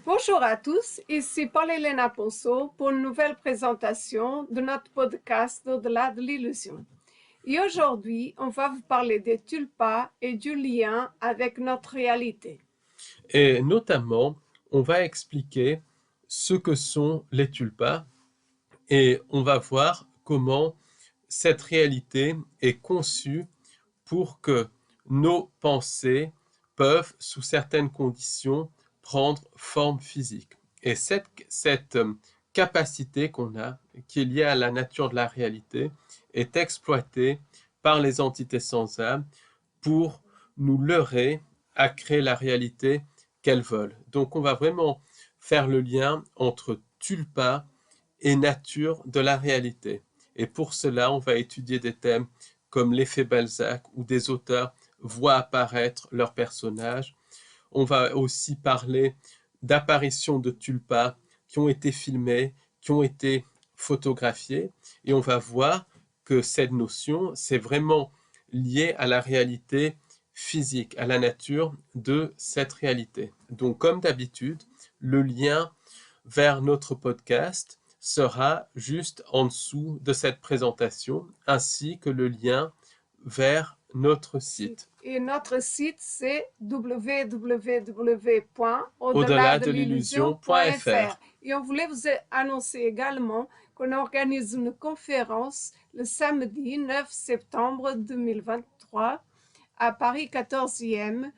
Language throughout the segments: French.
Bonjour à tous, ici Paul-Hélène Aponceau pour une nouvelle présentation de notre podcast Au-delà de l'illusion. Et aujourd'hui, on va vous parler des tulpas et du lien avec notre réalité. Et notamment, on va expliquer ce que sont les tulpas et on va voir comment cette réalité est conçue pour que nos pensées peuvent, sous certaines conditions, prendre forme physique. Et cette capacité qu'on a, qui est liée à la nature de la réalité, est exploitée par les entités sans âme pour nous leurrer à créer la réalité qu'elles veulent. Donc on va vraiment faire le lien entre tulpa et nature de la réalité. Et pour cela, on va étudier des thèmes comme l'effet Balzac, où des auteurs voient apparaître leurs personnages. On va aussi parler d'apparitions de tulpas qui ont été filmées, qui ont été photographiées, et on va voir que cette notion, c'est vraiment lié à la réalité physique, à la nature de cette réalité. Donc, comme d'habitude, le lien vers notre podcast sera juste en dessous de cette présentation, ainsi que le lien vers notre site. Et notre site, c'est www.au-delà-de-l'illusion.fr. Et on voulait vous annoncer également qu'on organise une conférence le samedi 9 septembre 2023 à Paris 14e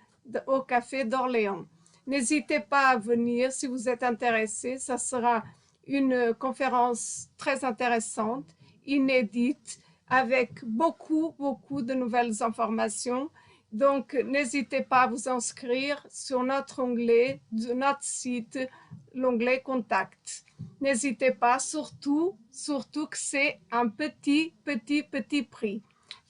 au Café d'Orléans. N'hésitez pas à venir si vous êtes intéressé. Ça sera une conférence très intéressante, inédite, avec beaucoup de nouvelles informations. Donc, n'hésitez pas à vous inscrire sur notre onglet de notre site, l'onglet Contact. N'hésitez pas, surtout que c'est un petit prix.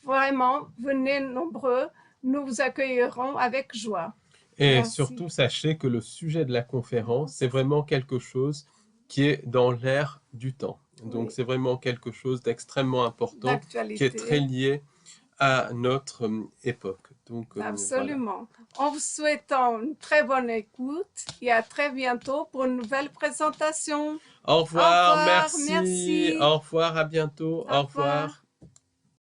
Vraiment, venez nombreux, nous vous accueillerons avec joie. Et Merci. surtout, sachez que le sujet de la conférence, c'est vraiment quelque chose qui est dans l'air du temps. Donc, Oui. c'est vraiment quelque chose d'extrêmement important, qui est très lié à notre époque. Donc, absolument. Voilà. En vous souhaitant une très bonne écoute et à très bientôt pour une nouvelle présentation. Au revoir, Au revoir, merci. Au revoir, à bientôt. Au revoir.